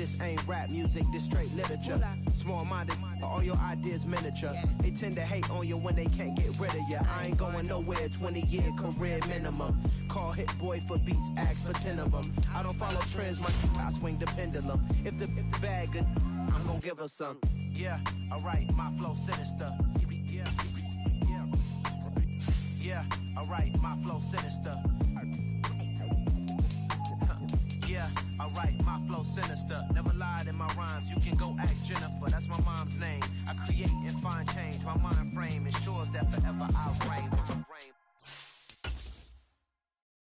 this ain't rap music, this straight literature. Small-minded, all your ideas miniature. They tend to hate on you when they can't get rid of you. I ain't going nowhere, 20-year career minimum. Call Hit Boy for beats, ask for 10 of them. I don't follow trends, I swing the pendulum. If the bag good, I'm gonna give her some. Yeah, alright, my flow sinister. Yeah, alright, my flow sinister. Yeah, alright, my flow sinister. Never lied in my rhymes, you can go ask Jennifer. That's my mom's name. I create and find change. My mind frame ensures that forever I'll reign.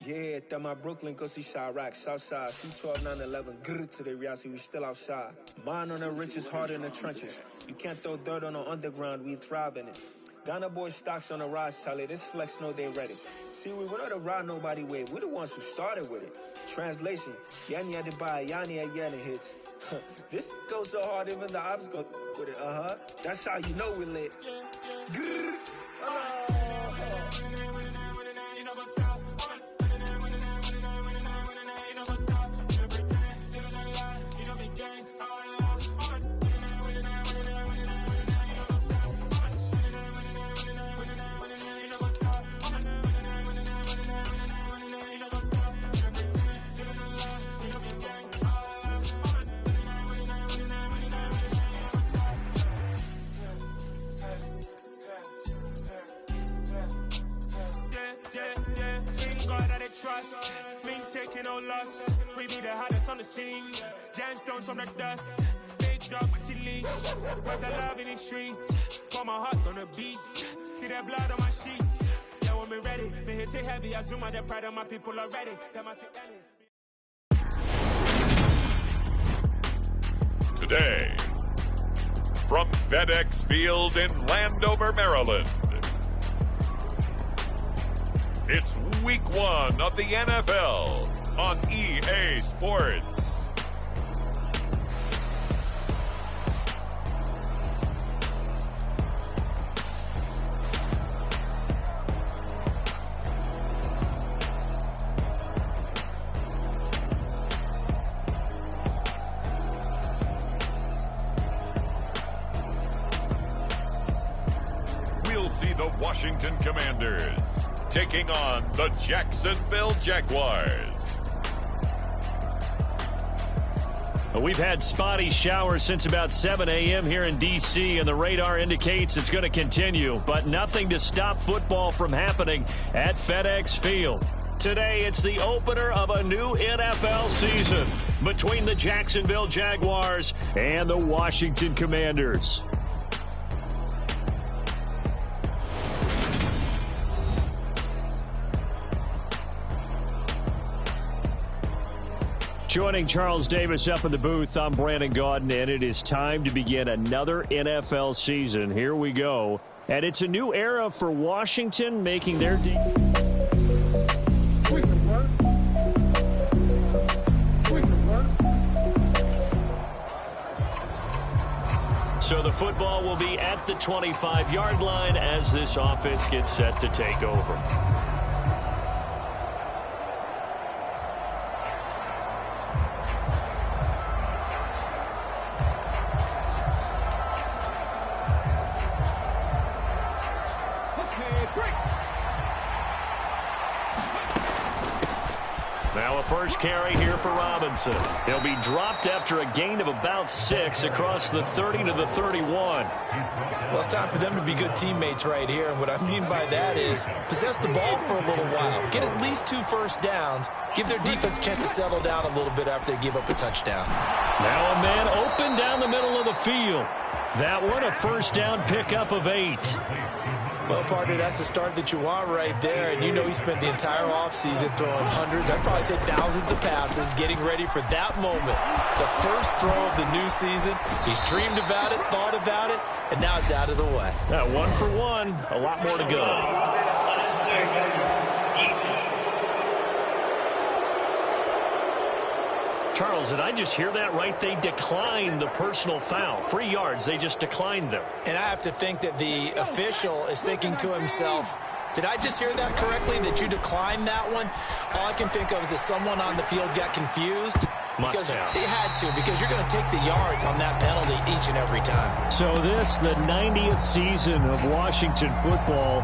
Yeah, that my Brooklyn, go see Chirac, Southside, C12, 911, grrr to the reality, we still outside. Mine on the riches, heart in the trenches. You can't throw dirt on the underground, we thrive in it. Ghana boys stocks on the rise, Charlie, this flex know they ready. See, we were not to ride nobody with, we're the ones who started with it. Translation, Yanni had to buy, Yanni had Yanni hits. This goes so hard, even the ops go with it, That's how you know we lit. Grrr. Trust, me taking no loss. We be the hottest on the scene. Gemstones from the dust. Big dog with your leash. Cause I love in the streets. Pour my heart on the beat. See that blood on my sheets. Yeah, when we ready, me hit it heavy. I zoom out the pride of my people already. Today, from FedEx Field in Landover, Maryland, it's Week 1 of the NFL on EA Sports. We'll see the Washington Commanders taking on the Jacksonville Jaguars. We've had spotty showers since about 7 a.m. here in D.C., and the radar indicates it's going to continue, but nothing to stop football from happening at FedEx Field. Today, it's the opener of a new NFL season between the Jacksonville Jaguars and the Washington Commanders. Joining Charles Davis up in the booth, I'm Brandon Gaudin, and it is time to begin another NFL season. Here we go. And it's a new era for Washington making their debut. So the football will be at the 25-yard line as this offense gets set to take over. Now a first carry here for Robinson. He'll be dropped after a gain of about 6 across the 30 to the 31. Well, it's time for them to be good teammates right here. And what I mean by that is possess the ball for a little while. Get at least 2 first downs. Give their defense a chance to settle down a little bit after they give up a touchdown. Now a man open down the middle of the field. That one a first down pickup of 8. Well, partner, that's the start that you want right there. And you know he spent the entire offseason throwing hundreds, I'd probably say thousands of passes, getting ready for that moment. The first throw of the new season. He's dreamed about it, thought about it, and now it's out of the way. 1 for 1. A lot more to go. Charles, did I just hear that right? They declined the personal foul. 3 yards, they just declined them. And I have to think that the official is thinking to himself, did I just hear that correctly, that you declined that one? All I can think of is that someone on the field got confused Must have. They had to, because you're going to take the yards on that penalty each and every time. So this, the 90th season of Washington football.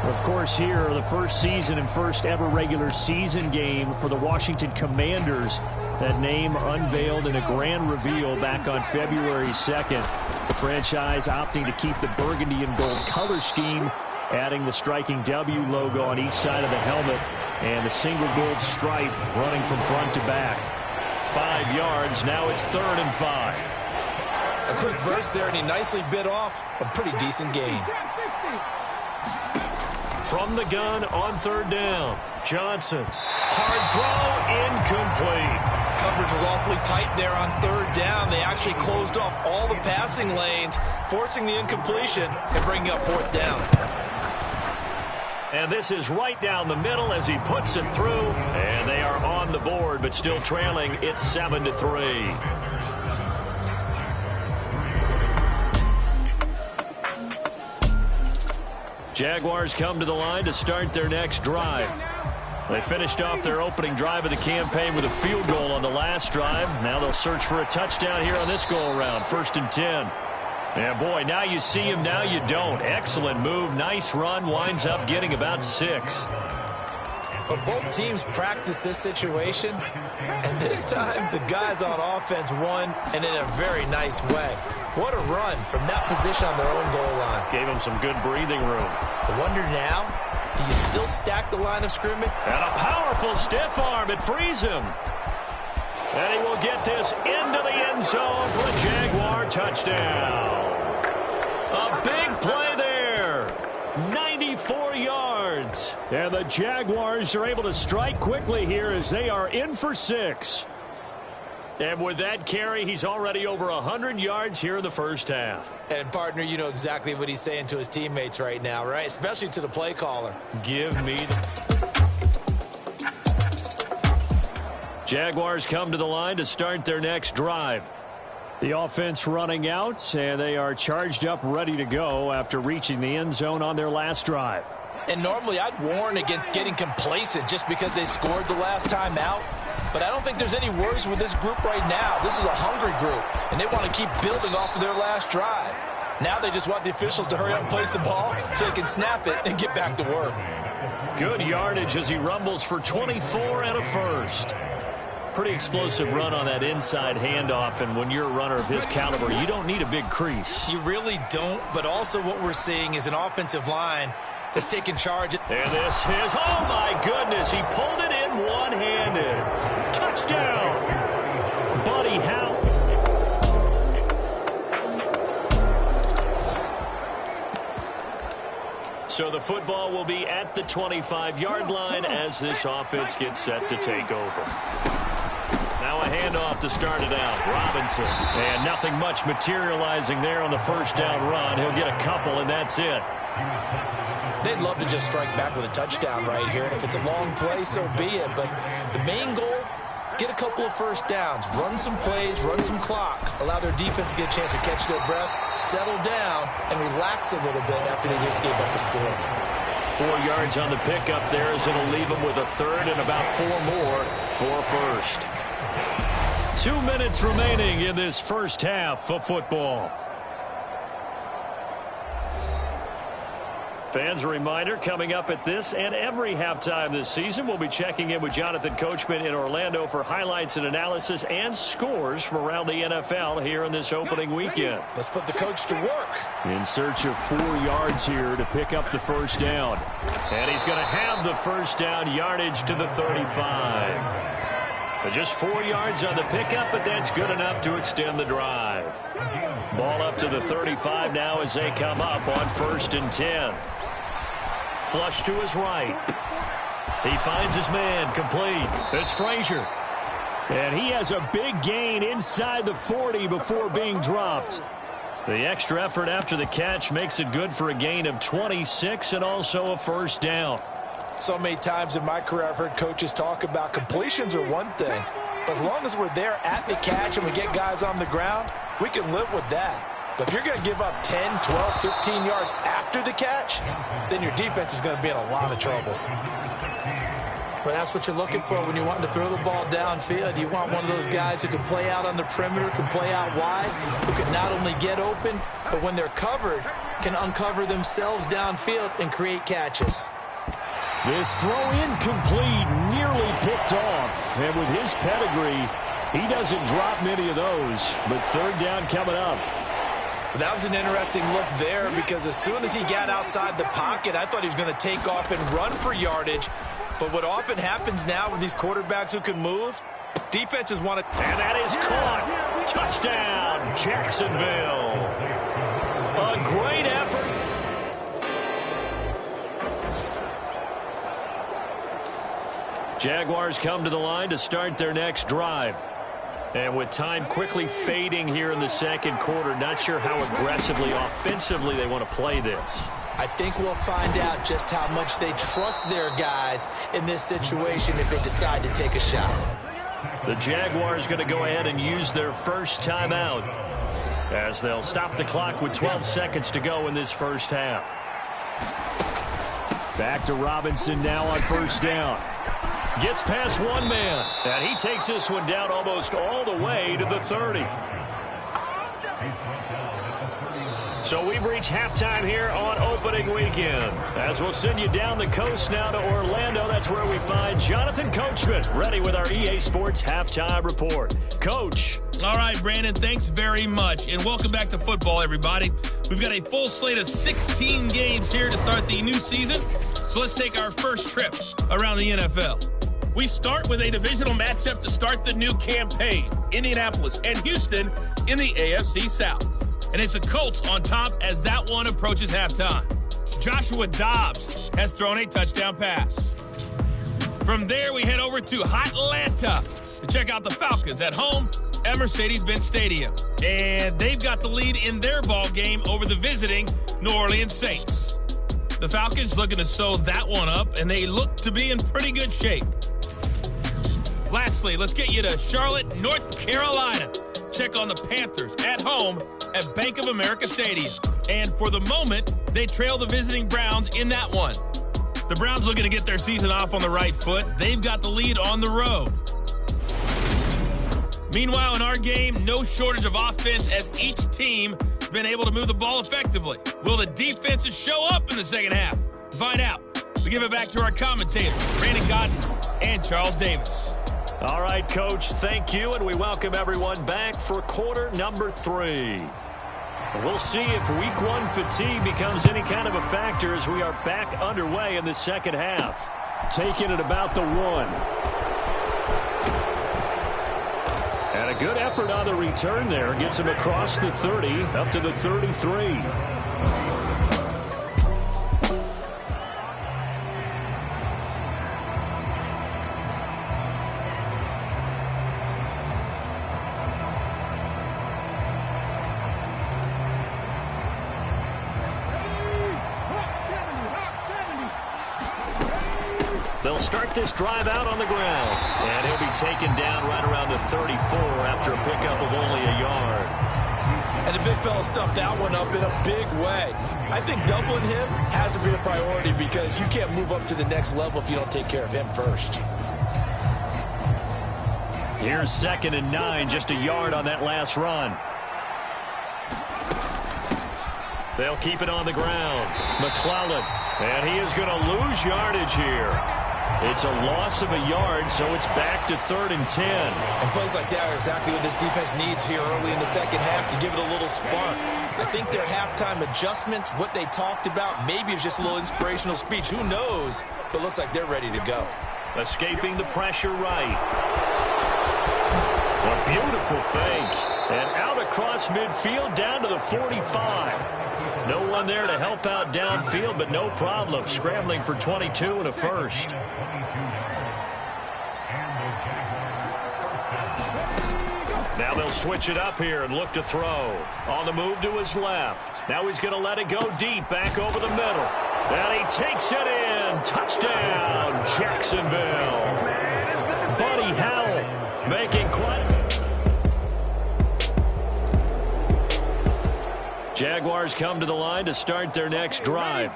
Of course, here, the first season and first ever regular season game for the Washington Commanders. That name unveiled in a grand reveal back on February 2nd. The franchise opting to keep the burgundy and gold color scheme, adding the striking W logo on each side of the helmet and a single gold stripe running from front to back. 5 yards. Now it's 3rd and 5. A quick burst there, and he nicely bit off a pretty decent gain. From the gun on 3rd down. Johnson. Hard throw. Incomplete. Coverage was awfully tight there on 3rd down. They actually closed off all the passing lanes, forcing the incompletion and bringing up 4th down. And this is right down the middle as he puts it through. And they are on the board, but still trailing. It's 7-3. Jaguars come to the line to start their next drive. They finished off their opening drive of the campaign with a field goal on the last drive. Now they'll search for a touchdown here on this go-around. 1st and 10. Yeah, boy, now you see him, now you don't. Excellent move, nice run, winds up getting about 6. But both teams practice this situation, and this time the guys on offense won, and in a very nice way. What a run from that position on their own goal line. Gave him some good breathing room. I wonder now, do you still stack the line of scrimmage? And a powerful stiff arm, it frees him. And he will get this into the end zone for a Jaguar touchdown. A big play there. 94 yards. And the Jaguars are able to strike quickly here as they are in for 6. And with that carry, he's already over 100 yards here in the first half. And, partner, you know exactly what he's saying to his teammates right now, right? Especially to the play caller. Give me the... Jaguars come to the line to start their next drive. The offense running out, and they are charged up, ready to go after reaching the end zone on their last drive. And normally I'd warn against getting complacent just because they scored the last time out. But I don't think there's any worries with this group right now. This is a hungry group, and they want to keep building off of their last drive. Now they just want the officials to hurry up and place the ball so they can snap it and get back to work. Good yardage as he rumbles for 24 and a first. Pretty explosive run on that inside handoff, and when you're a runner of his caliber, you don't need a big crease. You really don't, but also what we're seeing is an offensive line that's taking charge. And this is, oh my goodness, he pulled it in one-handed. Touchdown, Buddy Howell. So the football will be at the 25-yard line as this offense gets set to take over. Now a handoff to start it out. Robinson. And nothing much materializing there on the first down run. He'll get a couple, and that's it. They'd love to just strike back with a touchdown right here. And if it's a long play, so be it. But the main goal, get a couple of first downs. Run some plays, run some clock. Allow their defense to get a chance to catch their breath, settle down, and relax a little bit after they just gave up a score. 4 yards on the pickup there as it'll leave them with a third and about 4 more for first. 2 minutes remaining in this first half of football. Fans, a reminder, coming up at this and every halftime this season, we'll be checking in with Jonathan Coachman in Orlando for highlights and analysis and scores from around the NFL here in this opening weekend. Let's put the coach to work. In search of 4 yards here to pick up the first down. And he's going to have the first down yardage to the 35. But just 4 yards on the pickup, but that's good enough to extend the drive. Ball up to the 35 now as they come up on 1st and 10. Flush to his right. He finds his man complete. It's Frazier. And he has a big gain inside the 40 before being dropped. The extra effort after the catch makes it good for a gain of 26 and also a first down. So many times in my career I've heard coaches talk about completions are one thing. But as long as we're there at the catch and we get guys on the ground, we can live with that. But if you're going to give up 10, 12, 15 yards after the catch, then your defense is going to be in a lot of trouble. Well, that's what you're looking for when you're wanting to throw the ball downfield. You want one of those guys who can play out on the perimeter, can play out wide, who can not only get open, but when they're covered, can uncover themselves downfield and create catches. This throw incomplete, nearly picked off. And with his pedigree, he doesn't drop many of those. But third down coming up. That was an interesting look there because as soon as he got outside the pocket, I thought he was going to take off and run for yardage. But what often happens now with these quarterbacks who can move, defenses want to... And that is caught. Touchdown, Jacksonville. A great effort. Jaguars come to the line to start their next drive. And with time quickly fading here in the second quarter, not sure how aggressively, offensively they want to play this. I think we'll find out just how much they trust their guys in this situation if they decide to take a shot. The Jaguars going to go ahead and use their first timeout as they'll stop the clock with 12 seconds to go in this first half. Back to Robinson now on first down. Gets past one man, and he takes this one down almost all the way to the 30. So we've reached halftime here on opening weekend. As we'll send you down the coast now to Orlando, that's where we find Jonathan Coachman, ready with our EA Sports Halftime Report. Coach. All right, Brandon, thanks very much. And welcome back to football, everybody. We've got a full slate of 16 games here to start the new season. So let's take our first trip around the NFL. We start with a divisional matchup to start the new campaign. Indianapolis and Houston in the AFC South. And it's the Colts on top as that one approaches halftime. Joshua Dobbs has thrown a touchdown pass. From there, we head over to Atlanta to check out the Falcons at home at Mercedes-Benz Stadium. And they've got the lead in their ball game over the visiting New Orleans Saints. The Falcons looking to sew that one up, and they look to be in pretty good shape. Lastly, let's get you to Charlotte, North Carolina. Check on the Panthers at home at Bank of America Stadium. And for the moment, they trail the visiting Browns in that one. The Browns looking to get their season off on the right foot. They've got the lead on the road. Meanwhile, in our game, no shortage of offense as each team has been able to move the ball effectively. Will the defenses show up in the second half? Find out. We give it back to our commentators, Brandon Cotton and Charles Davis. All right, Coach, thank you, and we welcome everyone back for quarter number 3. We'll see if week 1 fatigue becomes any kind of a factor as we are back underway in the second half. Taking it about the 1. And a good effort on the return there. Gets him across the 30, up to the 33. They'll start this drive out on the ground. And he'll be taken down right around the 34 after a pickup of only a yard. And the big fella stuffed that one up in a big way. I think doubling him has to be a priority because you can't move up to the next level if you don't take care of him first. Here's 2nd and 9, just a yard on that last run. They'll keep it on the ground. McClellan, and he is going to lose yardage here. It's a loss of a yard, so it's back to 3rd and 10. And plays like that are exactly what this defense needs here early in the second half to give it a little spark. I think their halftime adjustments, what they talked about, maybe it's just a little inspirational speech. Who knows? But looks like they're ready to go. Escaping the pressure right. A beautiful fake. And out across midfield down to the 45. No one there to help out downfield, but no problem. Scrambling for 22 and a first. Now they'll switch it up here and look to throw. On the move to his left. Now he's going to let it go deep, back over the middle. And he takes it in. Touchdown, Jacksonville. Buddy Howell making quite... Jaguars come to the line to start their next drive.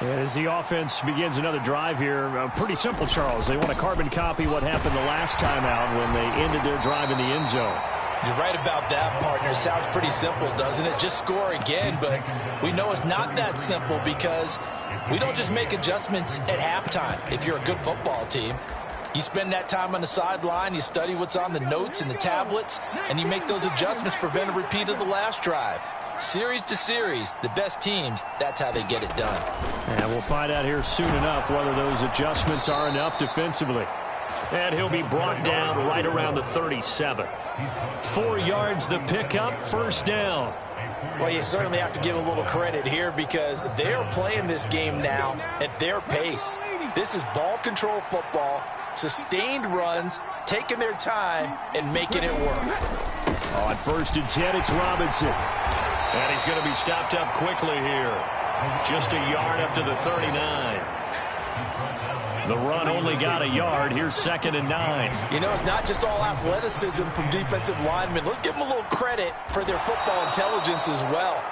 And as the offense begins another drive here, pretty simple, Charles. They want to carbon copy what happened the last time out when they ended their drive in the end zone. You're right about that, partner. It sounds pretty simple, doesn't it? Just score again, but we know it's not that simple because we don't just make adjustments at halftime if you're a good football team. You spend that time on the sideline, you study what's on the notes and the tablets, and you make those adjustments, prevent a repeat of the last drive. Series to series, the best teams, that's how they get it done. And we'll find out here soon enough whether those adjustments are enough defensively. And he'll be brought down right around the 37. 4 yards the pickup, first down. Well, you certainly have to give a little credit here because they're playing this game now at their pace. This is ball control football, sustained runs, taking their time, and making it work. On 1st and 10, it's Robinson. And he's going to be stopped up quickly here. Just a yard up to the 39. The run only got a yard. Here's 2nd and 9. You know, it's not just all athleticism from defensive linemen. Let's give them a little credit for their football intelligence as well.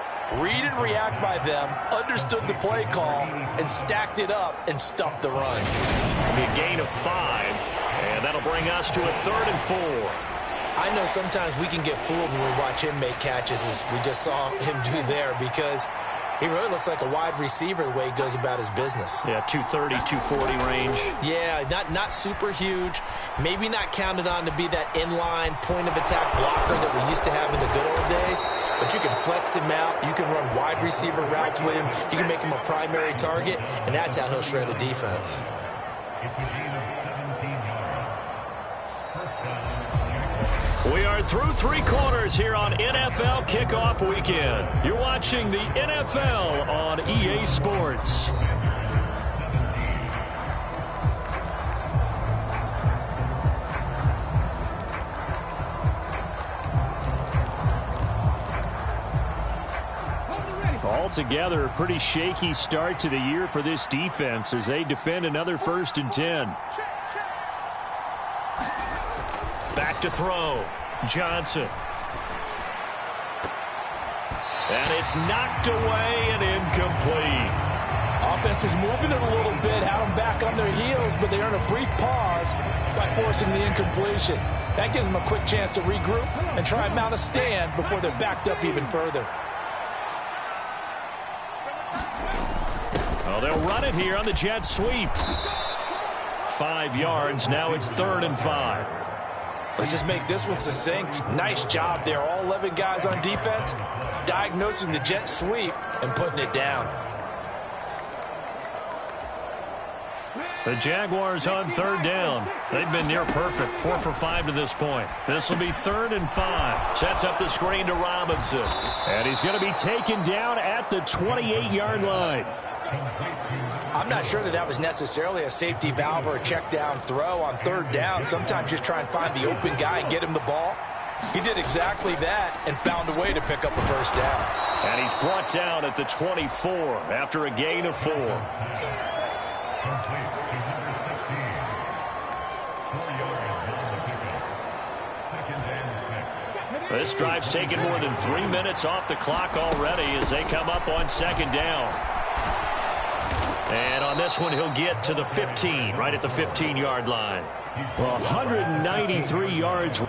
Read and react by them, understood the play call, and stacked it up and stuffed the run. It'll be a gain of 5, and that'll bring us to a 3rd and 4. I know sometimes we can get fooled when we watch him make catches, as we just saw him do there, because he really looks like a wide receiver the way he goes about his business. Yeah, 230, 240 range. Yeah, not super huge. Maybe not counted on to be that inline point-of-attack blocker that we used to have in the good old days, but you can flex him out. You can run wide receiver routes with him. You can make him a primary target, and that's how he'll shred a defense. We are through 3 quarters here on NFL Kickoff Weekend. You're watching the NFL on EA Sports. Altogether, a pretty shaky start to the year for this defense as they defend another 1st and 10. Back to throw. Johnson. And it's knocked away and incomplete. Offense was moving it a little bit, had them back on their heels, but they earned a brief pause by forcing the incompletion. That gives them a quick chance to regroup and try and mount a stand before they're backed up even further. Oh, they'll run it here on the jet sweep. 5 yards. Now it's 3rd and 5. Let's just make this one succinct. Nice job there. All 11 guys on defense diagnosing the jet sweep and putting it down. The Jaguars on 3rd down. They've been near perfect. 4 for 5 to this point. This will be 3rd and 5. Sets up the screen to Robinson. And he's going to be taken down at the 28-yard line. I'm not sure that was necessarily a safety valve or a check down throw on 3rd down. Sometimes just try and find the open guy and get him the ball. He did exactly that and found a way to pick up a 1st down. And he's brought down at the 24 after a gain of 4. This drive's taken more than 3 minutes off the clock already as they come up on 2nd down. And on this one, he'll get to the 15, right at the 15-yard line. 193 yards.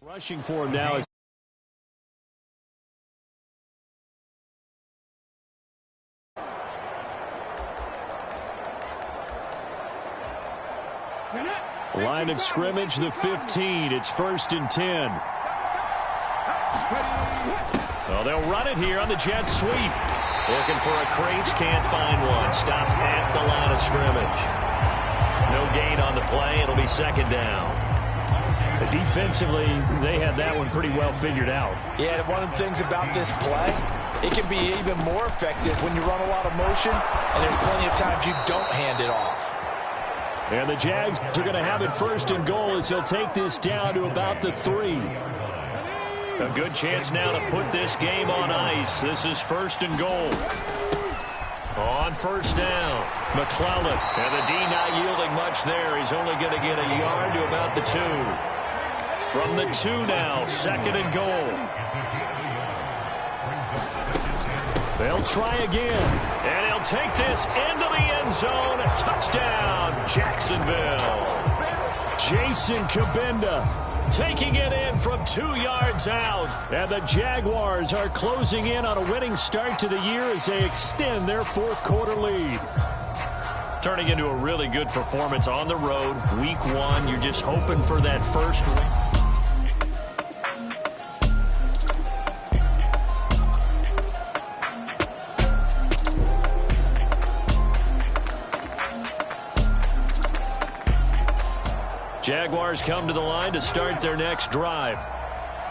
Rushing for him now is line of scrimmage, the 15. It's 1st and 10. Well, they'll run it here on the jet sweep. Looking for a crease, can't find one. Stopped at the line of scrimmage. No gain on the play. It'll be 2nd down. Defensively, they had that one pretty well figured out. Yeah, one of the things about this play, it can be even more effective when you run a lot of motion, and there's plenty of times you don't hand it off. And the Jags are going to have it 1st and goal as he'll take this down to about the 3. A good chance now to put this game on ice. This is 1st and goal. On 1st down, McClellan. And the D not yielding much there. He's only going to get a yard to about the 2. From the 2 now, 2nd and goal. They'll try again. And he'll take this into the end zone. A touchdown, Jacksonville. Jason Kabinda taking it in from 2 yards out. And the Jaguars are closing in on a winning start to the year as they extend their 4th quarter lead. Turning into a really good performance on the road. Week 1, you're just hoping for that first win. Jaguars come to the line to start their next drive.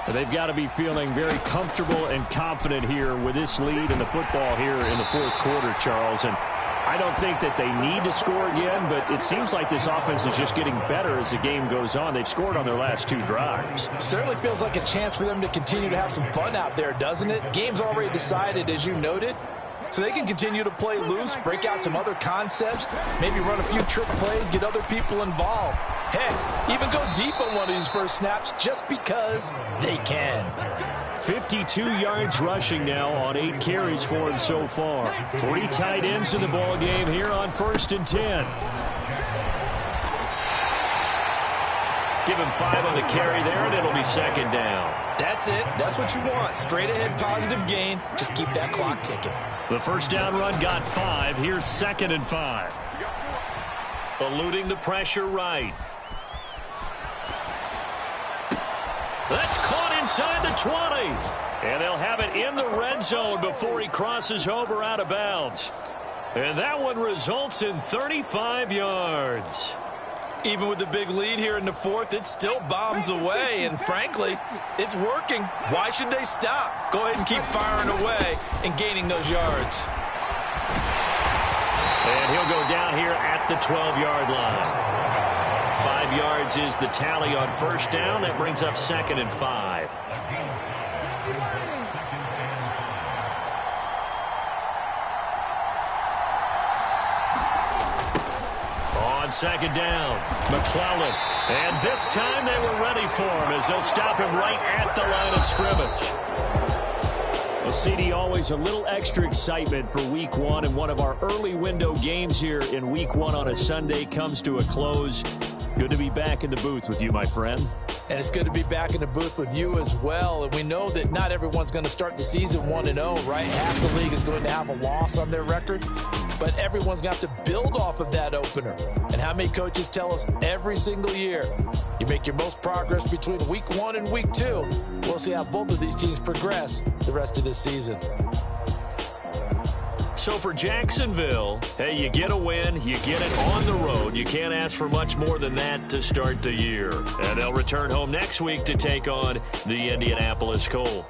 They've got to be feeling very comfortable and confident here with this lead in the football here in the 4th quarter, Charles. And I don't think that they need to score again, but it seems like this offense is just getting better as the game goes on. They've scored on their last 2 drives. Certainly feels like a chance for them to continue to have some fun out there, doesn't it? Game's already decided, as you noted. So they can continue to play loose, break out some other concepts, maybe run a few trick plays, get other people involved. Heck, even go deep on one of these first snaps just because they can. 52 yards rushing now on 8 carries for him so far. 3 tight ends in the ball game here on 1st and 10. Give him 5 on the carry there, and it'll be 2nd down. That's it. That's what you want. Straight ahead positive gain. Just keep that clock ticking. The 1st down run got 5. Here's 2nd and 5. Eluding the pressure right. That's caught inside the 20. And they'll have it in the red zone before he crosses over out of bounds. And that one results in 35 yards. Even with the big lead here in the 4th, it still bombs away. And frankly, it's working. Why should they stop? Go ahead and keep firing away and gaining those yards. And he'll go down here at the 12-yard line. 5 yards is the tally on 1st down. That brings up 2nd and 5. On 2nd down, McClellan. And this time they were ready for him as they'll stop him right at the line of scrimmage. Well, CD, always a little extra excitement for Week 1, and one of our early window games here in Week 1 on a Sunday comes to a close. Good to be back in the booth with you, my friend. And it's good to be back in the booth with you as well. And we know that not everyone's going to start the season 1-0, right? Half the league is going to have a loss on their record. But everyone's going to have to build off of that opener. And how many coaches tell us every single year, you make your most progress between Week 1 and Week 2. We'll see how both of these teams progress the rest of this season. So for Jacksonville, hey, you get a win, you get it on the road. You can't ask for much more than that to start the year. And they'll return home next week to take on the Indianapolis Colts.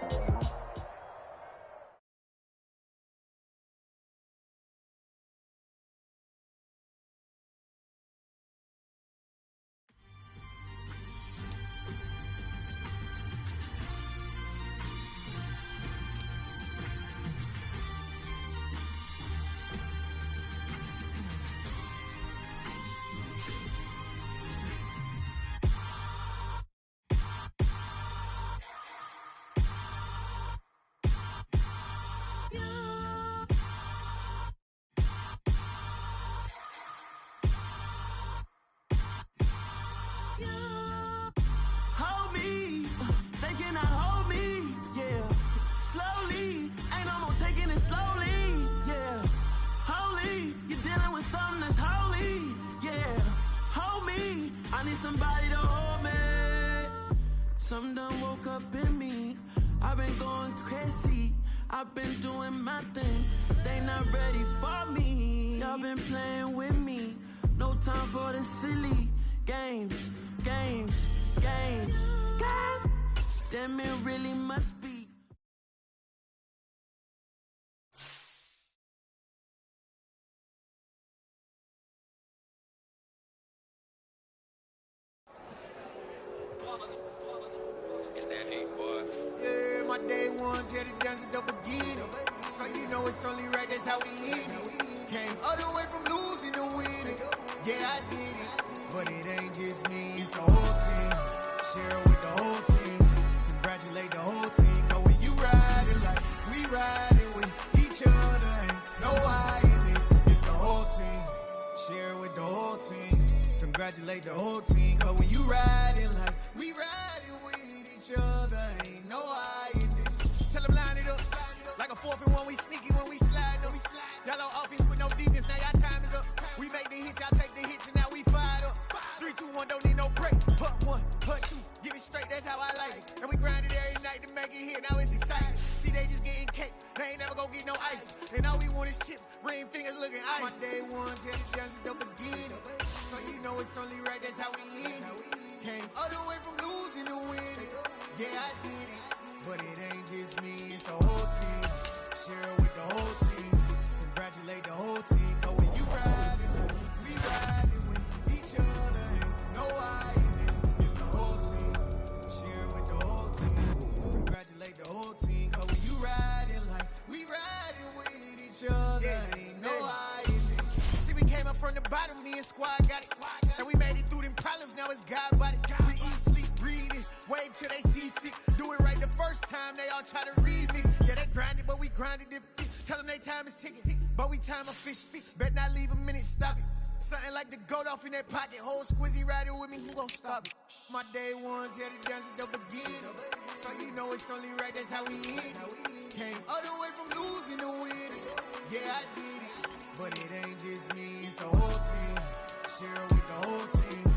Some done woke up in me. I've been going crazy. I've been doing my thing. They not ready for me. Y'all been playing with me. No time for the silly games. Damn, it really must be. It's that hate, boy. Yeah, my day ones here to dance at the beginning. So you know it's only right, that's how we end it. Came all the way from losing to winning. Yeah, I did it. But it ain't just me, it's the whole team. Share it with the whole team. Congratulate the whole team. Cause when you riding like we riding with each other, ain't no I in this. It's the whole team. Share it with the whole team. Congratulate the whole team. Cause when you riding like we riding with each other, ain't no I in this. Tell them line it up. Like a 4th and 1, we sneaky when we slide them. Y'all on offense with no defense, now y'all time is up. We make the hits, y'all take the hits, and now we fired up. 3, 2, 1, don't need no break. Put 1, put 2, give it straight, that's how I like it. And we grind it every night to make it hit, now it's exciting. See, they just getting cake, they ain't never gonna get no ice. And all we want is chips, ring fingers looking ice. My day ones here to dance at the beginning. So you know it's only right, that's how we end it. Came all the way from losing to winning. Yeah, I did it. But it ain't just me, it's the whole team. Share it with the whole team. Congratulate the whole team. Cause when you riding like we riding with each other, ain't no I in this. It's the whole team. Share it with the whole team. Congratulate the whole team. Cause when you riding like we riding with each other, ain't no I in this. See, we came up from the bottom, me and squad got it. And we made it through them problems, now it's God body. We eat, sleep, breathe this. Wave till they see sick. Do it right the first time, they all try to remix. Yeah, they grinded, but we grinded different. Tell them they time is ticking, but we time a fish. Bet not leave a minute, stop it. Something like the goat off in that pocket. Whole squizzy riding with me, who gon' stop it? My day ones here to dance at the beginning. So you know it's only right, that's how we end it. Came all the way from losing to winning. Yeah, I did it. But it ain't just me, it's the whole team. Share it with the whole team.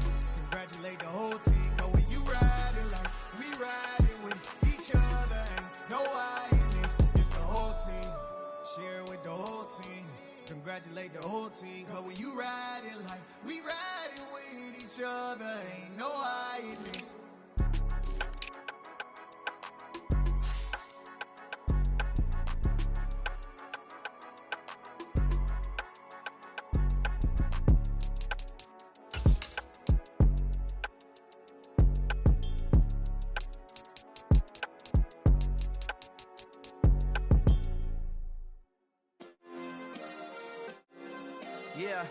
Congratulate the whole team. Cause when you riding like we riding with each other, ain't no I in this. It's the whole team. Share it with the whole team. Congratulate the whole team. Cause when you riding like we riding with each other, ain't no I in this. Yeah.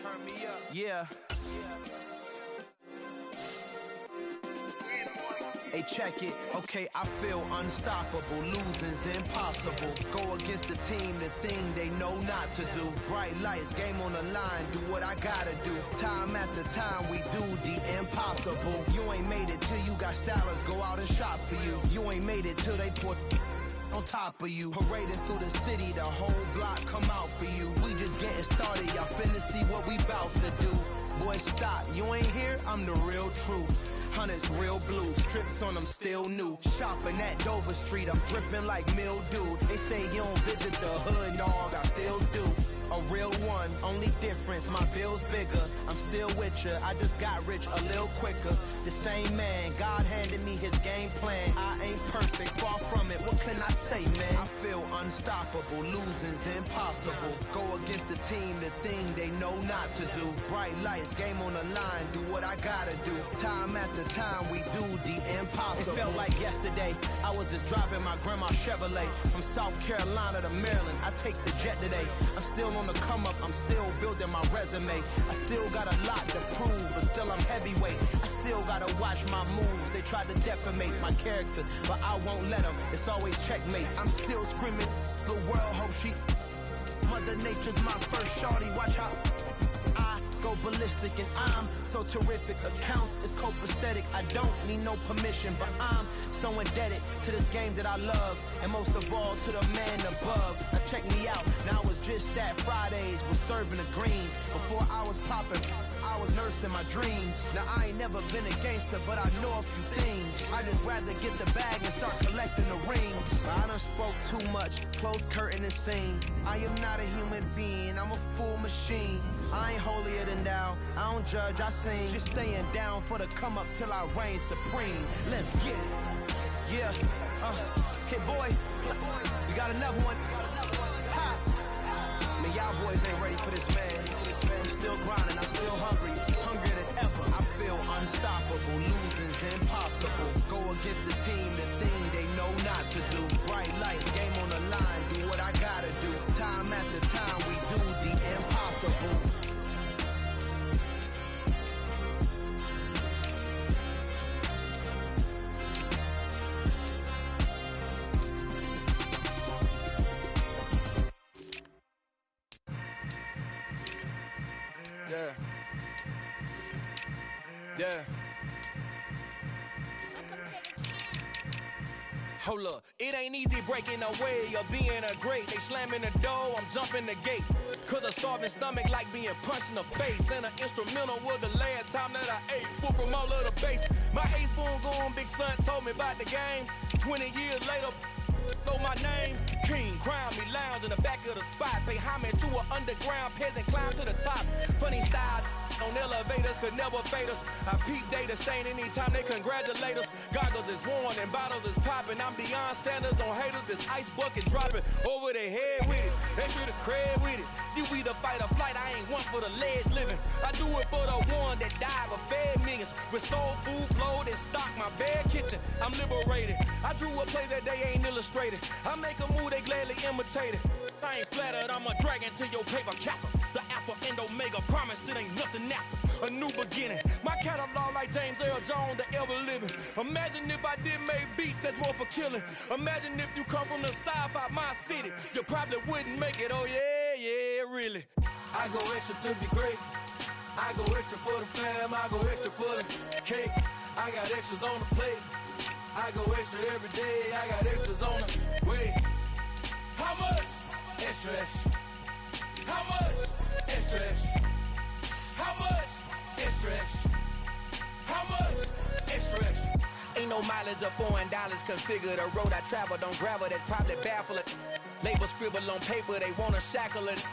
Turn me up. Yeah. Hey, check it. Okay, I feel unstoppable. Losing's impossible. Go against the team, the thing they know not to do. Bright lights, game on the line. Do what I gotta do. Time after time, we do the impossible. You ain't made it till you got stylists go out and shop for you. You ain't made it till they put on top of you. Parading through the city, the whole block come out for you. We just getting started, y'all finna see what we bout to do. Boy, stop, you ain't here, I'm the real truth. Hunters, real blue, strips on them still new. Shopping at Dover Street, I'm dripping like mildew. They say you don't visit the hood, dog, I still do. A real one, only difference, my bill's bigger. I'm still with ya, I just got rich a little quicker. The same man, God handed me his game plan. I ain't perfect, far from it, what can I say, man? I feel unstoppable, losing's impossible. Go against the team, the thing they know not to do. Bright lights, game on the line, do what I gotta do. Time after time, we do the impossible. It felt like yesterday, I was just driving my grandma's Chevrolet. From South Carolina to Maryland, I take the jet today. I'm still on the come up, I'm still building my resume. I still got a lot to prove, but still I'm heavyweight. I still gotta watch my moves. They tried to defamate my character, but I won't let them. It's always checkmate. I'm still screaming, the world hope she. Mother Nature's my first shorty, watch how I go ballistic, and I'm so terrific. Accounts is copacetic, I don't need no permission, but I'm so indebted to this game that I love, and most of all to the man above. Now check me out, now it was just that Fridays was serving the greens. Before I was popping, I I was nursing my dreams. Now I ain't never been a gangster, but I know a few things. I just rather get the bag and start collecting the rings. I done spoke too much, close curtain and scene. I am not a human being, I'm a full machine. I ain't holier than thou, I don't judge, I sing. Just staying down for the come up till I reign supreme. Let's get it. Yeah, hit boy, we got another one. Ha. Man, y'all boys ain't ready for this, man. I'm still grinding, I'm still hungry, hungrier than ever. I feel unstoppable, losing's impossible. Go against the team, the thing they know not to do. Bright light, game on the line, do what I gotta do. Time after time, we do the impossible. Yeah. Yeah. Hold up, it ain't easy breaking away or being a great. They slamming the door, I'm jumping the gate. Cause a starving stomach like being punched in the face. And an instrumental was the last time that I ate. Full from all of the bass. My ace boom goon, big son told me about the game. 20 years later, know my name. King, crown me, lounge in the back of the spot. Pay homage to an underground peasant, climb to the top. Funny style on elevators could never fade us. I peep data stain anytime they congratulate us. Goggles is worn and bottles is popping. I'm Deion Sanders on haters, this ice bucket dropping over their head with it. Extra the cred with it. You either fight or flight, I ain't one for the ledge living. I do it for the one that died but fed millions. With soul food, flowed and stock my bare kitchen. I'm liberated. I drew a play that they ain't illustrated. I make a move, they gladly imitate it. I ain't flattered, I'm a dragon to your paper castle. The alpha and omega, promise it ain't nothing after. A new beginning. My catalog like James Earl Jones, the ever living. Imagine if I did make beats that's more for killing. Imagine if you come from the south out my city. You probably wouldn't make it, oh yeah, really. I go extra to be great. I go extra for the fam, I go extra for the cake. I got extras on the plate. I go extra every day, I got extras on the way. How much? Extra, extra. How much? Extra, extra. How much? Extra, extra. How much? Extra, extra. Ain't no mileage of $4 configure the road I travel. Don't gravel that probably baffle it. Label scribble on paper, they wanna shackle it.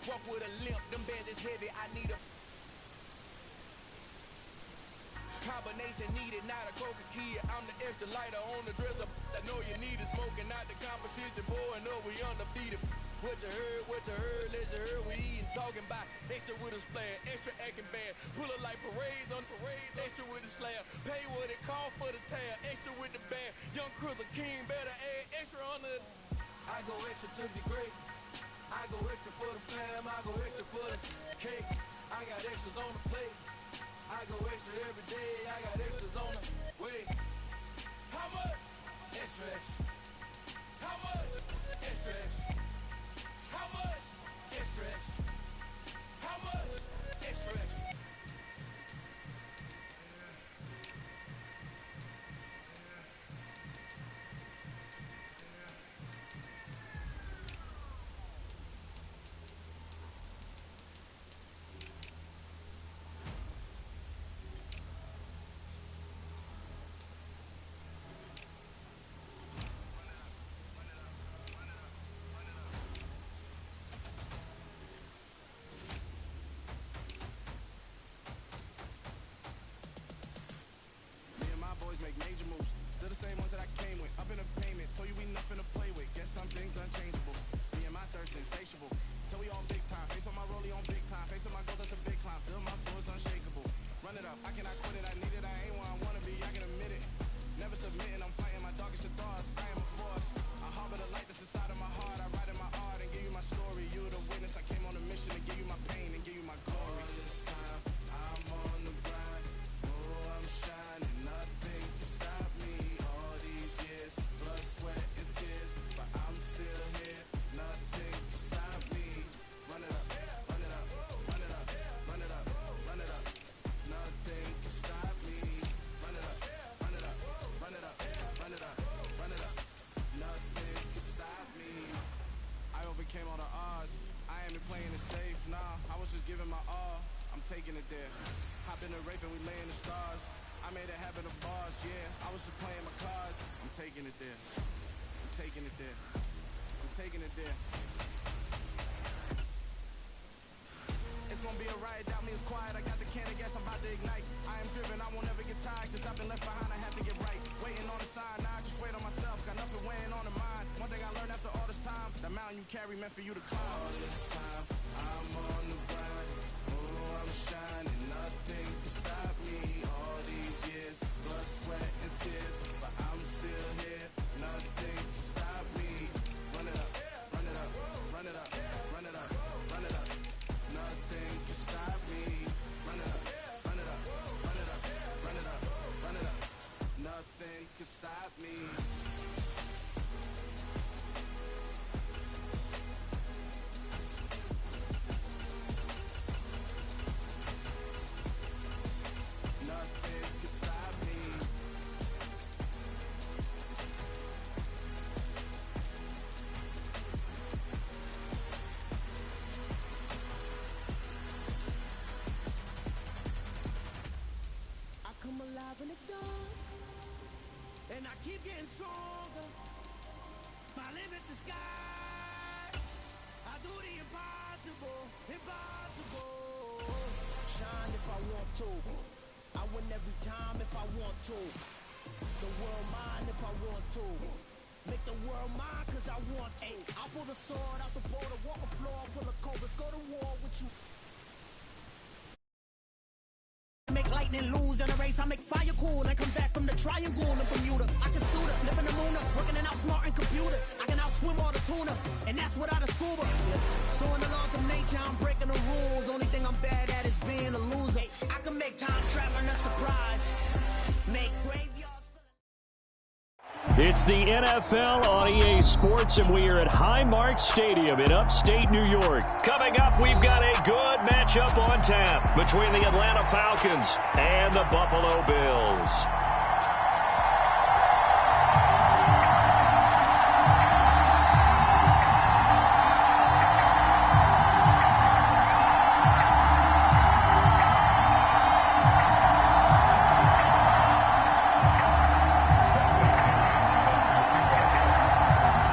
Walk with a limp, them bands is heavy, I need a combination needed, not a coca key. I'm the extra lighter on the dresser. I know you need it, smoking out the competition, pouring up, we undefeated. What you heard, let you heard, we eating, talking about extra with a splash, extra acting bad, pull it like parades on parades, extra with the slab, pay what it cost for the tab, extra with the band, young Crystal King better add extra on the. I go extra to be great. I go extra for the fam, I go extra for the cake. I got extras on the plate. I go extra every day, I got extras on the way. How much? Extra, extra. How much? Extra, extra. How much? Extra, extra. How much? Extra, extra. overcame all the odds. I ain't been playing it safe, nah, I was just giving my all. I'm taking it there. Hop in the rape and we lay in the stars. I made a habit of bars, yeah, I was just playing my cards. I'm taking it there. I'm taking it there. I'm taking it there. It's gonna be a riot, doubt me, it's quiet. I got the can of gas, I'm about to ignite. I am driven, I won't ever get tired, cause I've been left behind, I have to get right. Waiting on the sign, now I just wait on myself, got nothing weighing on the mind. One thing I learned after all this time, the mountain you carry meant for you to climb. All this time, I'm on the grind, oh, I'm shining, nothing can stop me. All these years, blood, sweat, and tears, but I'm still here, nothing can stop me. Run it up, run it up, run it up, run it up, run it up. Nothing can stop me. Run it up, run it up, run it up, run it up, run it up. Nothing can stop me. Nothing can stop me. I come alive in the dark, and I keep getting stronger. My limit's the sky. I do the impossible, impossible. Shine if I want to. I win every time if I want to. The world mine if I want to. Make the world mine cause I want to. I'll pull the sword out the border, walk a floor full of cobras, go to war with you. Make lightning lose in a race, I make fire cool and come back from the triangle in Bermuda. I can suit up, live in the moon, working and outsmarting computers. I can outswim all the tuna, and that's without a scuba. So in the laws of nature, I'm breaking the rules. Only thing I'm bad at is being a loser. I can make time traveling a surprise. Make graveyards. It's the NFL on EA Sports, and we are at Highmark Stadium in upstate New York. Coming up, we've got a good matchup on tap between the Atlanta Falcons and the Buffalo Bills.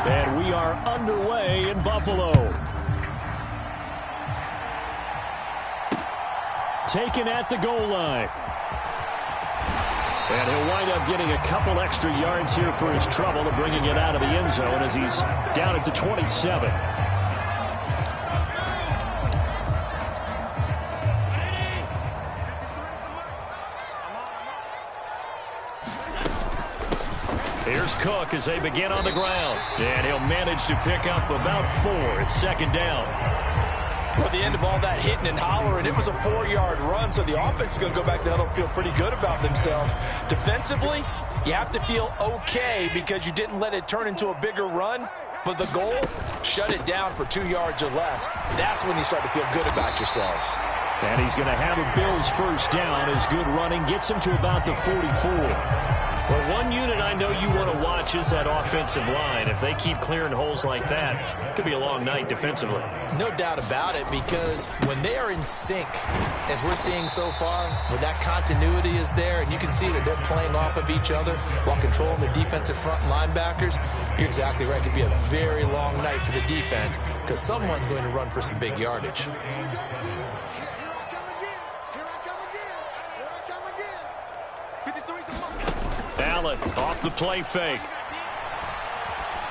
And we are underway in Buffalo. Taken at the goal line. And he'll wind up getting a couple extra yards here for his trouble and bringing it out of the end zone as he's down at the 27. Here's Cook as they begin on the ground. And he'll manage to pick up about 4. It's second down. Well, at the end of all that hitting and hollering, it was a 4-yard run, so the offense is going to go back to the huddle and feel pretty good about themselves. Defensively, you have to feel okay because you didn't let it turn into a bigger run, but the goal, shut it down for 2 yards or less. That's when you start to feel good about yourselves. And he's going to have a Bills first down as good running gets him to about the 44. Well, one unit I know you want to watch is that offensive line. If they keep clearing holes like that, it could be a long night defensively. No doubt about it, because when they are in sync, as we're seeing so far, when that continuity is there and you can see that they're playing off of each other while controlling the defensive front linebackers, you're exactly right. It could be a very long night for the defense because someone's going to run for some big yardage. Allen off the play fake.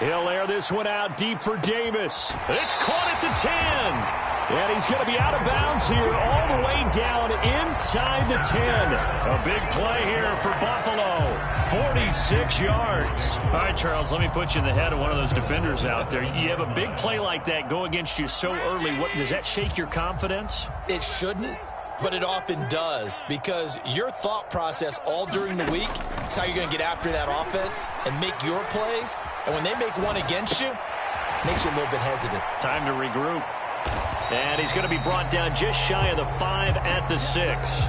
He'll air this one out deep for Davis. It's caught at the 10. And he's going to be out of bounds here all the way down inside the 10. A big play here for Buffalo. 46 yards. All right, Charles, let me put you in the head of one of those defenders out there. You have a big play like that go against you so early. What does that shake your confidence? It shouldn't, but it often does, because your thought process all during the week is how you're going to get after that offense and make your plays. And when they make one against you, it makes you a little bit hesitant. Time to regroup. And he's going to be brought down just shy of the 5 at the 6.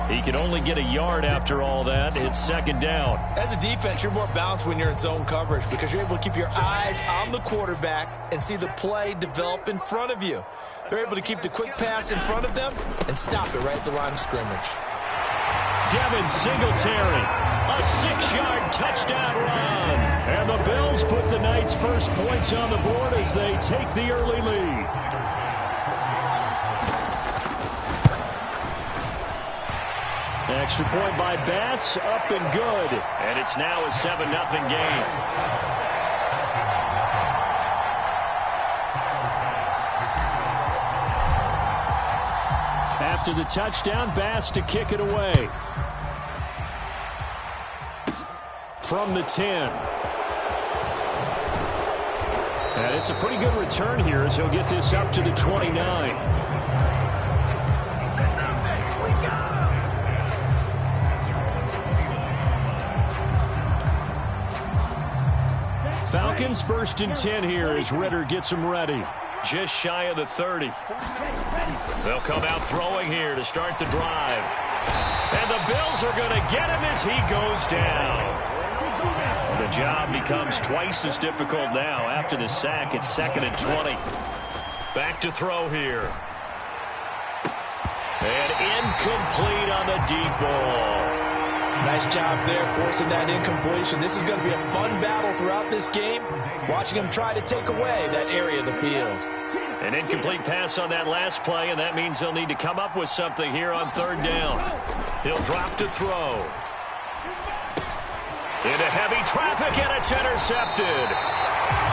He can only get a yard after all that. It's second down. As a defense, you're more balanced when you're in zone coverage because you're able to keep your eyes on the quarterback and see the play develop in front of you. They're able to keep the quick pass in front of them and stop it right at the line of scrimmage. Devin Singletary, a 6-yard touchdown run. And the Bills put the Knights' first points on the board as they take the early lead. Extra point by Bass, up and good. And it's now a 7-0 game. After the touchdown, Bass to kick it away. From the 10. And it's a pretty good return here as he'll get this up to the 29. Falcons 1st and 10 here as Ritter gets them ready. Just shy of the 30. They'll come out throwing here to start the drive. And the Bills are going to get him as he goes down. The job becomes twice as difficult now. After the sack, it's 2nd and 20. Back to throw here. And incomplete on the deep ball. Nice job there forcing that incompletion. This is going to be a fun battle throughout this game. Watching him try to take away that area of the field. An incomplete pass on that last play, and that means they'll need to come up with something here on 3rd down. He'll drop to throw. Into heavy traffic, and it's intercepted.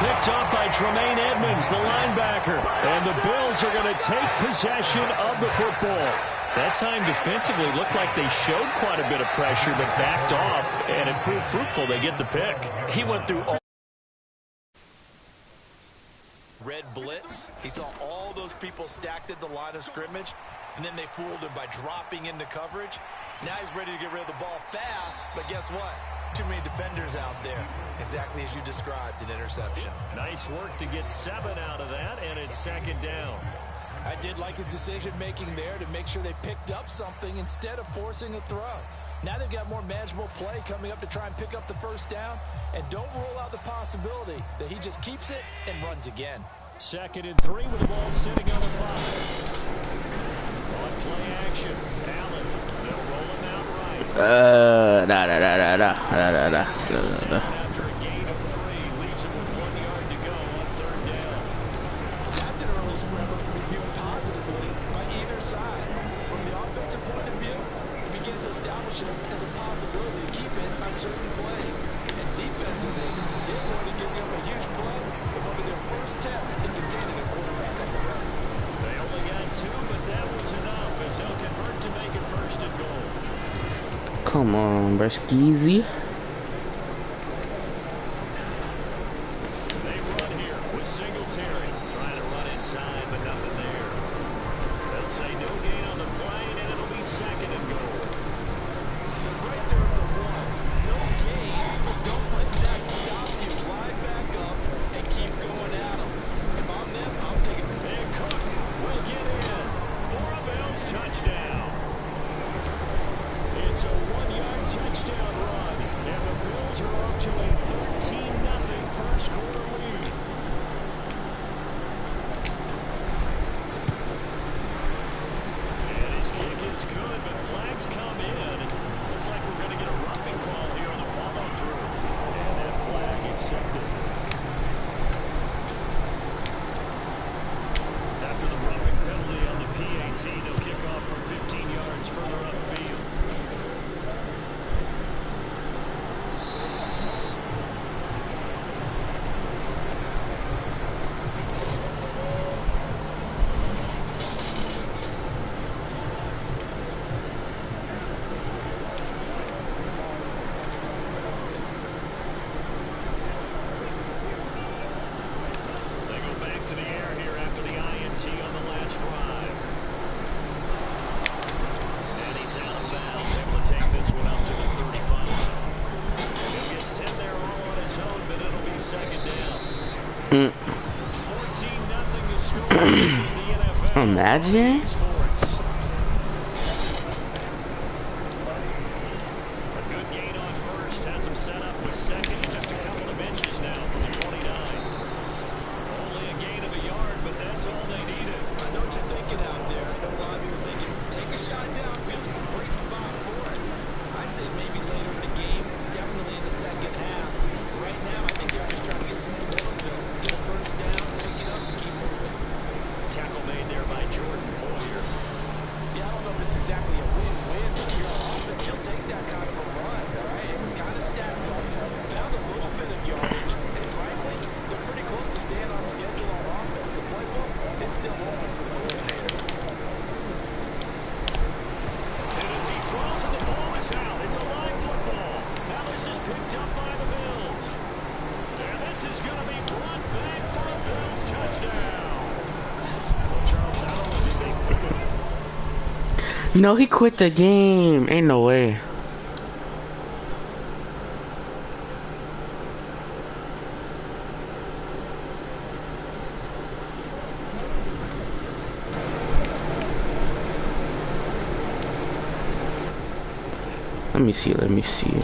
Picked off by Tremaine Edmonds, the linebacker. And the Bills are going to take possession of the football. That time defensively looked like they showed quite a bit of pressure, but backed off, and it proved fruitful. They get the pick. He went through all red blitz. He saw all those people stacked at the line of scrimmage, and then they fooled him by dropping into coverage. Now he's ready to get rid of the ball fast, but guess what? Too many defenders out there. Exactly as you described, an interception. Nice work to get 7 out of that, and it's 2nd down. I did like his decision-making there to make sure they picked up something instead of forcing a throw. Now they've got more manageable play coming up to try and pick up the 1st down, and don't rule out the possibility that he just keeps it and runs again. 2nd and 3 with the ball sitting on the 5. On play action, Allen, they'll roll him out right. After a gain of 3, leaves him with 1 yard to go on 3rd down. That's an early scramble to be viewed positively by either side. From the offensive point of view, it begins to establish it as a possibility to keep it on certain plays. And defensively, they're going to give them a huge play with one of their first tests in containing a quarterback on the run. They only got 2, but that was enough as they'll convert to make it 1st and goal. Come on, Braskeezy. They run here with Singletary. Trying to run inside, but nothing there. They'll say no gain on the play, and it'll be 2nd and goal. They're right there at the 1. No gain, but don't let that stop you. Line back up and keep going at them. If I'm them, I'm taking the big Cook. Will get in for a Bills touchdown. It's a 1-yard touchdown run, and the Bills are off to a 13-0 first quarter lead. And his kick is good, but flags come in. Looks like we're going to get a roughing call here on the follow-through. And that flag accepted. After the roughing penalty on the PAT, they'll kick off from 15 yards further upfield. To the air here after the INT on the last drive. And he's out of bounds, able to take this one up to the 35. He'll get 10 there all on his own, but it'll be 2nd down. 14-0 to score. This is the NFL. Imagine. Jordan Poyer. Yeah, I don't know if it's exactly a win-win, but if you're on offense, you'll take that kind of a run, all right? It was kind of stacked up, found a little bit of yardage, and frankly, they're pretty close to staying on schedule on offense. The playbook is still open for the coordinator. And as he throws and the ball is out, it's a live football. Now this is picked up by the Bills. And this is going to be brought back for a Bills touchdown. Well, Charles, not only did they flip it. No, he quit the game. Ain't no way. Let me see. Let me see.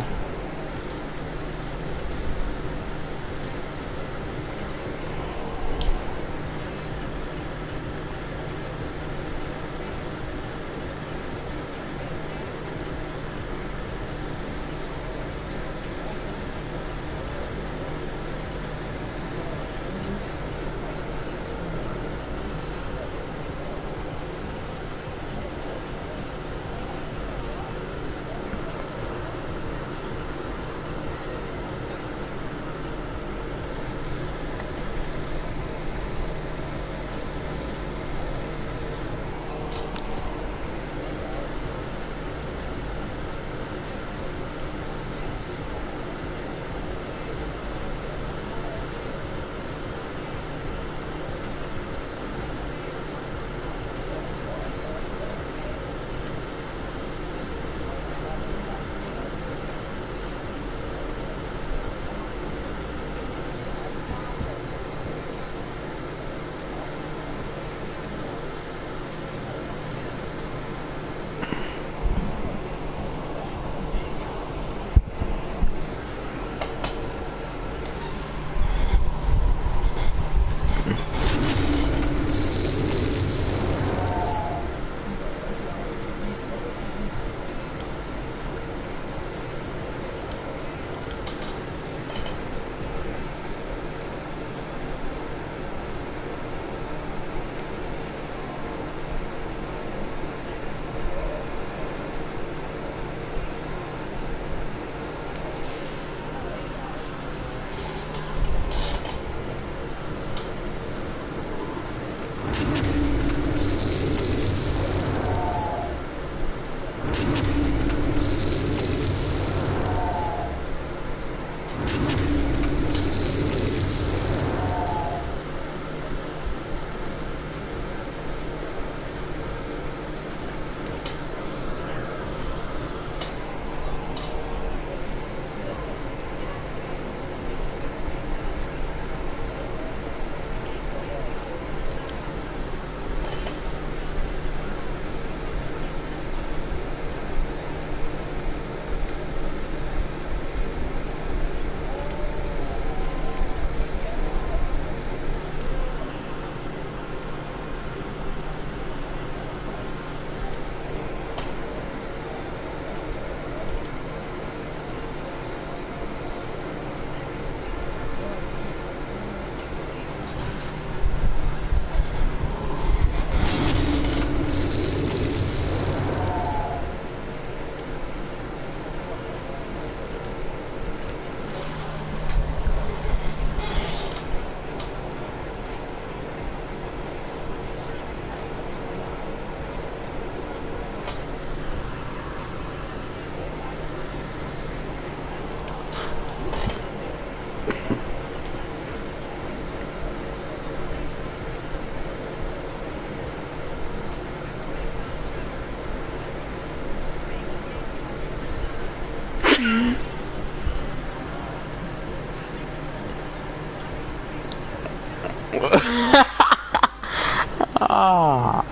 Ah.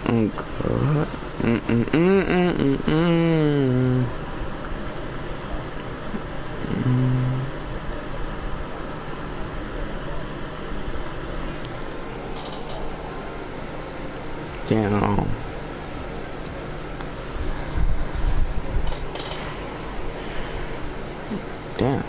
God. Damn. Damn.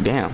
Damn.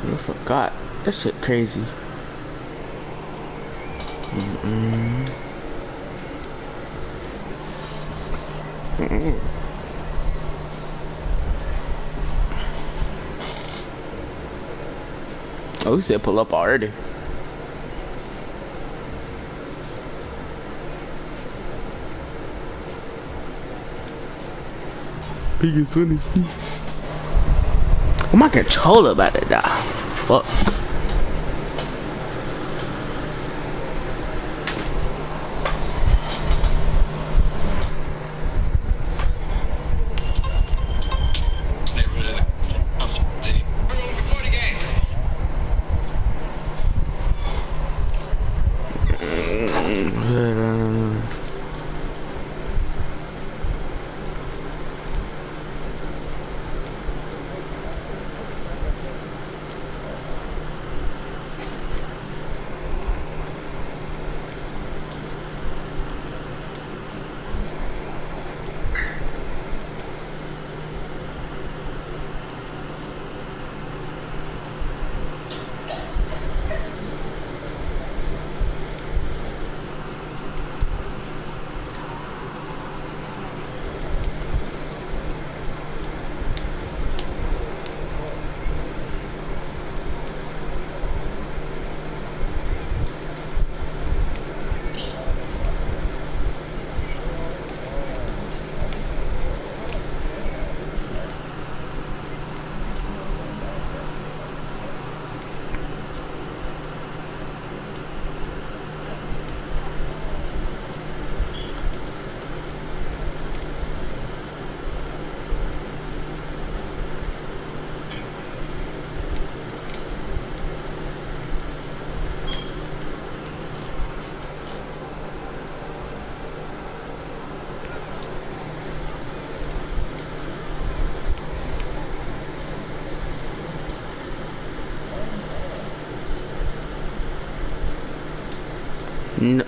I forgot. That shit crazy. Oh, he said pull up already. Biggest on his feet. Oh, my controller about to die. Fuck.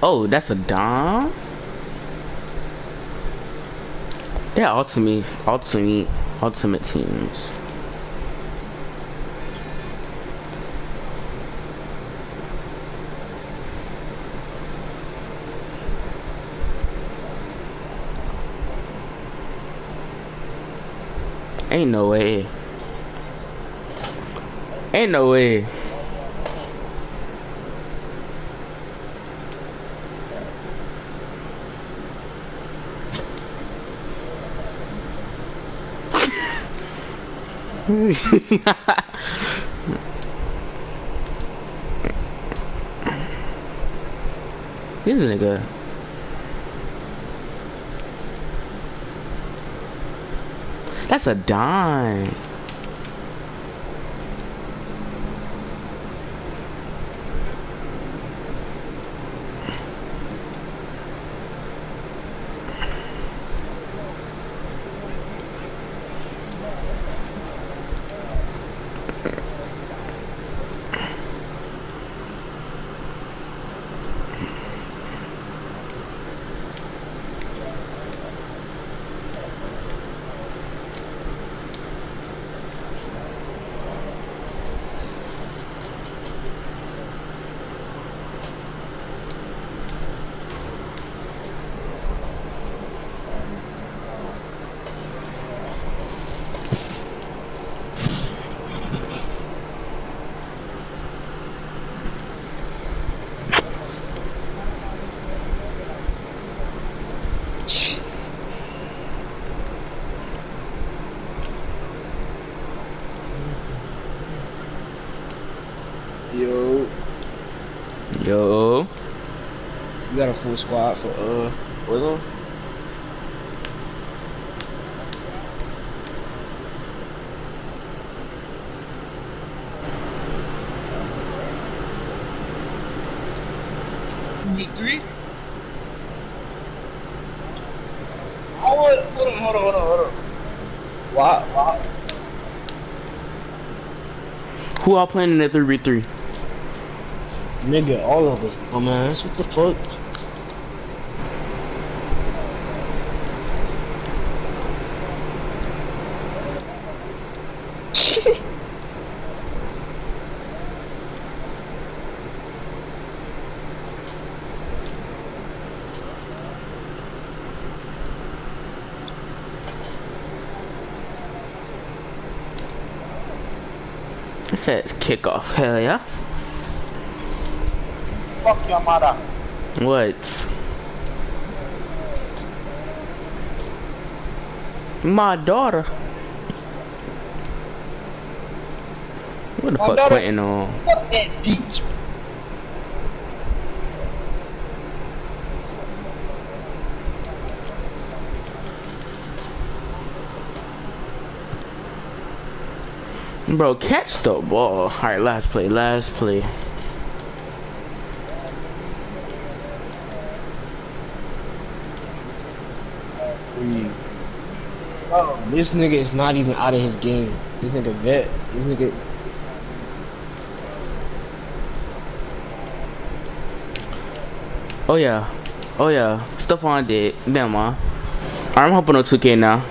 Oh, that's a Dom? Yeah, ultimate teams. Ain't no way. Ain't no way. This nigga. That's a dime. Yo. You got a full squad for Warzone? Week 3? Hold on. Wow. Who all playing in the 3v3? Nigga, all of us, dumbass. What the fuck? It says kickoff. Hell yeah. Fuck your mother. What? My daughter. What the fuck Quentin on? Fuck that bitch. Bro, catch the ball. Alright, last play. Oh, this nigga is not even out of his game. This nigga vet. This nigga. Oh yeah. Stephon did. Damn, man. I'm hopping on 2K now.